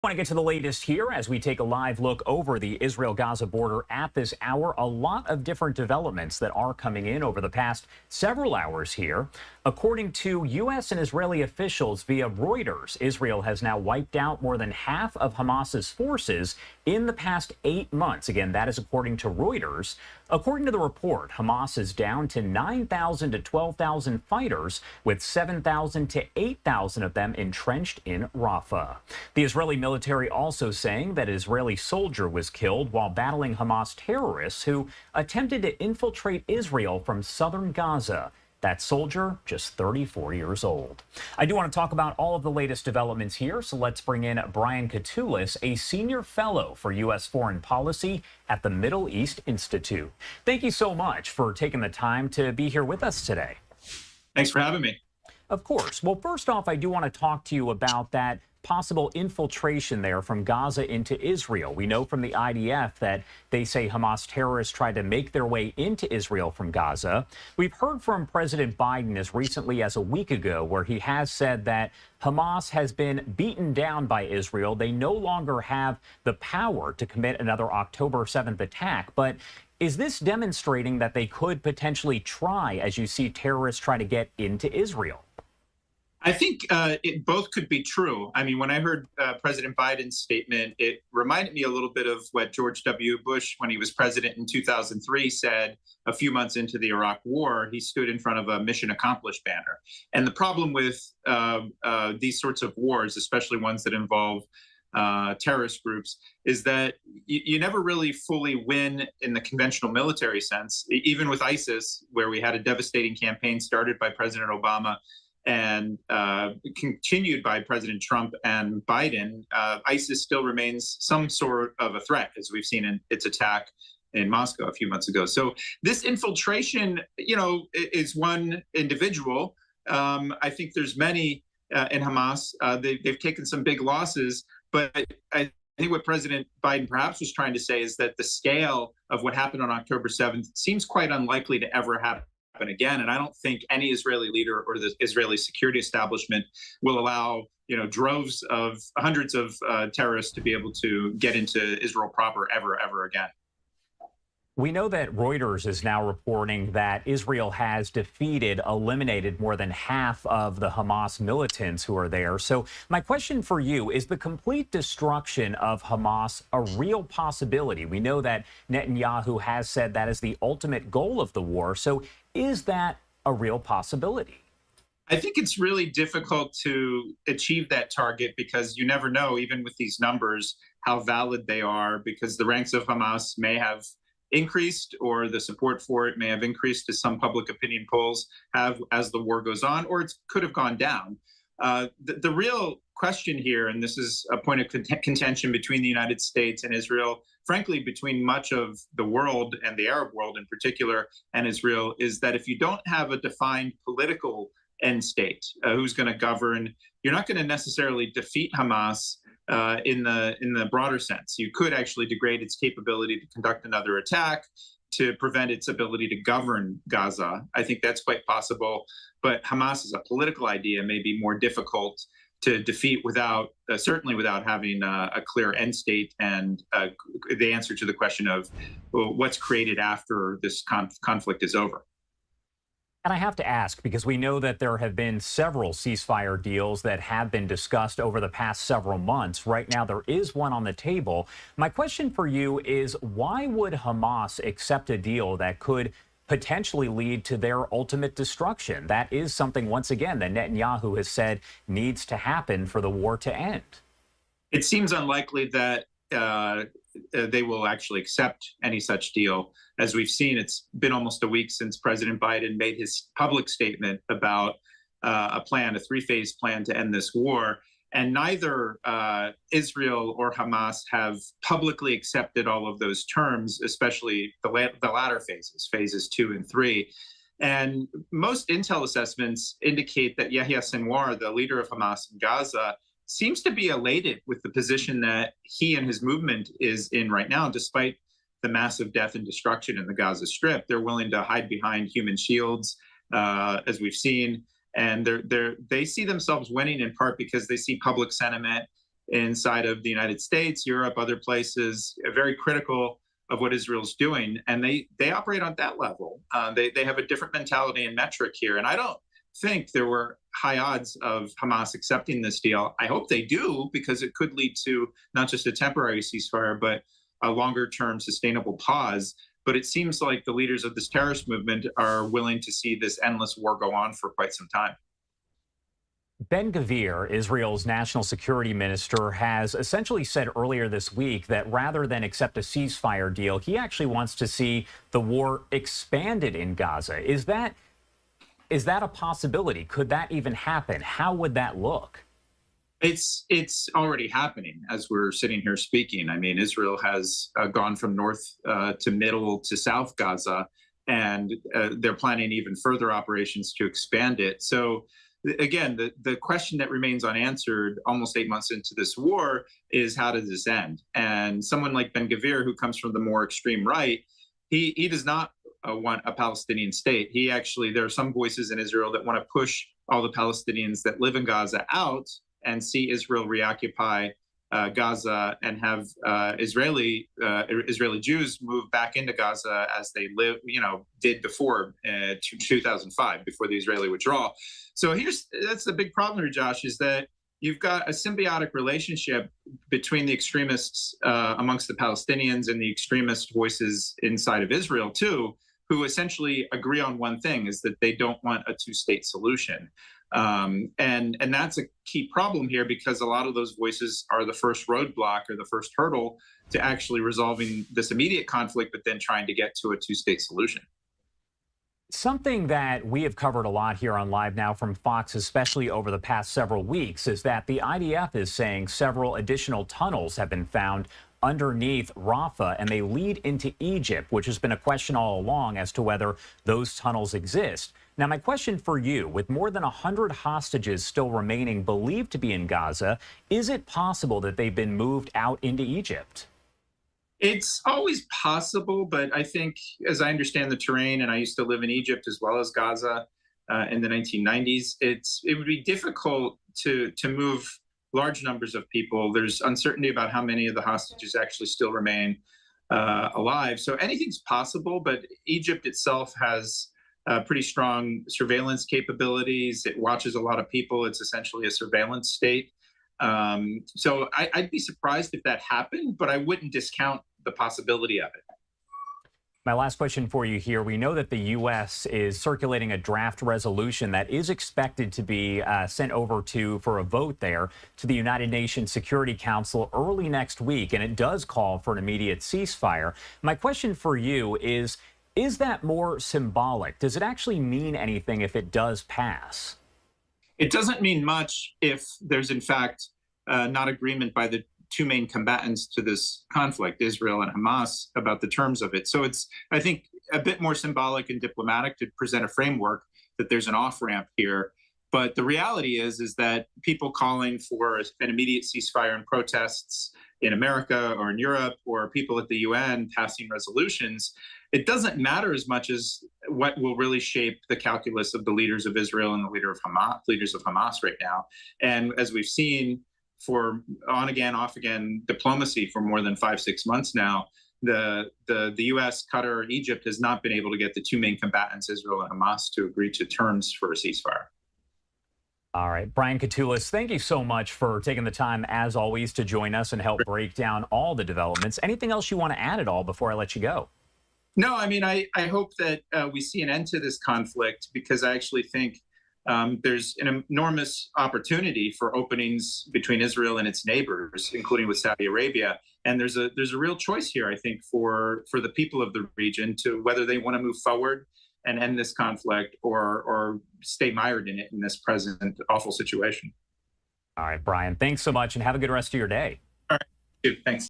Want to get to the latest here as we take a live look over the Israel-Gaza border at this hour. A lot of different developments that are coming in over the past several hours here. According to U.S. and Israeli officials via Reuters, Israel has now wiped out more than half of Hamas's forces in the past 8 months. Again, that is according to Reuters. According to the report, Hamas is down to 9,000 to 12,000 fighters, with 7,000 to 8,000 of them entrenched in Rafah. The Israeli military also saying that an Israeli soldier was killed while battling Hamas terrorists who attempted to infiltrate Israel from southern Gaza. That soldier, just 34 years old. I do want to talk about all of the latest developments here, so let's bring in Brian Katulis, a senior fellow for U.S. foreign policy at the Middle East Institute. Thank you so much for taking the time to be here with us today. Thanks for having me. Of course. Well, first off, I do want to talk to you about that possible infiltration there from Gaza into Israel. We know from the IDF that they say Hamas terrorists tried to make their way into Israel from Gaza. We've heard from President Biden as recently as a week ago, where he has said that Hamas has been beaten down by Israel. They no longer have the power to commit another October 7th attack. But is this demonstrating that they could potentially try, as you see terrorists try to get into Israel? I think it both could be true. I mean, when I heard President Biden's statement, it reminded me a little bit of what George W. Bush, when he was president in 2003, said a few months into the Iraq War. He stood in front of a mission accomplished banner. And the problem with these sorts of wars, especially ones that involve terrorist groups, is that you never really fully win in the conventional military sense. Even with ISIS, where we had a devastating campaign started by President Obama and continued by President Trump and Biden, ISIS still remains some sort of a threat, as we've seen in its attack in Moscow a few months ago. So this infiltration, is one individual. I think there's many in Hamas. They've taken some big losses, but I think what President Biden perhaps was trying to say is that the scale of what happened on October 7th seems quite unlikely to ever happen again. And I don't think any Israeli leader or the Israeli security establishment will allow, droves of hundreds of terrorists to be able to get into Israel proper ever again. We know that Reuters is now reporting that Israel has eliminated more than half of the Hamas militants who are there. So my question for you is, the complete destruction of Hamas a real possibility? We know that Netanyahu has said that is the ultimate goal of the war. So is that a real possibility? I think it's really difficult to achieve that target because you never know, even with these numbers, how valid they are, because the ranks of Hamas may have increased, or the support for it may have increased, as some public opinion polls have, as the war goes on, or it could have gone down. The real question here, and this is a point of contention between the United States and Israel, frankly, between much of the world and the Arab world in particular and Israel, is that if you don't have a defined political end state, who's going to govern, you're not going to necessarily defeat Hamas in the broader sense. You could actually degrade its capability to conduct another attack, to prevent its ability to govern Gaza. I think that's quite possible. But Hamas as a political idea may be more difficult to defeat certainly without having a clear end state and the answer to the question of what's created after this conflict is over. And I have to ask, because we know that there have been several ceasefire deals that have been discussed over the past several months. Right now, there is one on the table. My question for you is, why would Hamas accept a deal that could potentially lead to their ultimate destruction? That is something, once again, that Netanyahu has said needs to happen for the war to end. It seems unlikely that they will actually accept any such deal. As we've seen, it's been almost a week since President Biden made his public statement about a three-phase plan to end this war. And neither Israel or Hamas have publicly accepted all of those terms, especially the latter phases 2 and 3. And most intel assessments indicate that Yahya Sinwar, the leader of Hamas in Gaza, seems to be elated with the position that he and his movement is in right now, despite the massive death and destruction in the Gaza Strip. They're willing to hide behind human shields, as we've seen. And they see themselves winning in part because they see public sentiment inside of the United States, Europe, other places, very critical of what Israel's doing, and they operate on that level. They have a different mentality and metric here, and I don't think there were high odds of Hamas accepting this deal. I hope they do, because it could lead to not just a temporary ceasefire, but a longer-term sustainable pause. But it seems like the leaders of this terrorist movement are willing to see this endless war go on for quite some time. Ben-Gvir, Israel's national security minister, has essentially said earlier this week that rather than accept a ceasefire deal, he actually wants to see the war expanded in Gaza. Is that a possibility? Could that even happen? How would that look? It's already happening as we're sitting here speaking. I mean, Israel has gone from north to middle to south Gaza, and they're planning even further operations to expand it. So again, the question that remains unanswered almost 8 months into this war is, how does this end? And someone like Ben-Gvir, who comes from the more extreme right, he does not want a Palestinian state. There are some voices in Israel that want to push all the Palestinians that live in Gaza out and see Israel reoccupy Gaza and have Israeli Jews move back into Gaza as they did before 2005, before the Israeli withdrawal. So that's the big problem here, Josh, is that you've got a symbiotic relationship between the extremists amongst the Palestinians and the extremist voices inside of Israel too, who essentially agree on one thing, is that they don't want a two-state solution. And that's a key problem here, because a lot of those voices are the first roadblock or the first hurdle to actually resolving this immediate conflict, but then trying to get to a two-state solution. Something that we have covered a lot here on Live Now from Fox, especially over the past several weeks, is that the IDF is saying several additional tunnels have been found underneath Rafah, and they lead into Egypt, which has been a question all along as to whether those tunnels exist. Now, my question for you, with more than 100 hostages still remaining believed to be in Gaza, is it possible that they've been moved out into Egypt? It's always possible, but I think, as I understand the terrain, and I used to live in Egypt as well as Gaza in the 1990s, it would be difficult to move large numbers of people. There's uncertainty about how many of the hostages actually still remain alive. So anything's possible, but Egypt itself has pretty strong surveillance capabilities. It watches a lot of people. It's essentially a surveillance state. So I'd be surprised if that happened, but I wouldn't discount the possibility of it. My last question for you here. We know that the U.S. is circulating a draft resolution that is expected to be sent over for a vote there to the United Nations Security Council early next week, and it does call for an immediate ceasefire. My question for you is that more symbolic? Does it actually mean anything if it does pass? It doesn't mean much if there's, in fact, not agreement by the two main combatants to this conflict, Israel and Hamas, about the terms of it. So it's, I think, a bit more symbolic and diplomatic to present a framework that there's an off-ramp here. But the reality is that people calling for an immediate ceasefire and protests in America or in Europe, or people at the UN passing resolutions, it doesn't matter as much as what will really shape the calculus of the leaders of Israel and the leaders of Hamas right now. And as we've seen, for on-again, off-again diplomacy for more than 5-6 months now, the U.S., Qatar, and Egypt has not been able to get the two main combatants, Israel and Hamas, to agree to terms for a ceasefire. All right, Brian Katulis, thank you so much for taking the time, as always, to join us and help break down all the developments. Anything else you want to add at all before I let you go? No, I mean, I hope that we see an end to this conflict, because I actually think there's an enormous opportunity for openings between Israel and its neighbors, including with Saudi Arabia. And there's a real choice here, I think, for the people of the region to whether they want to move forward and end this conflict or stay mired in it in this present awful situation. All right, Brian, thanks so much and have a good rest of your day. All right, thanks.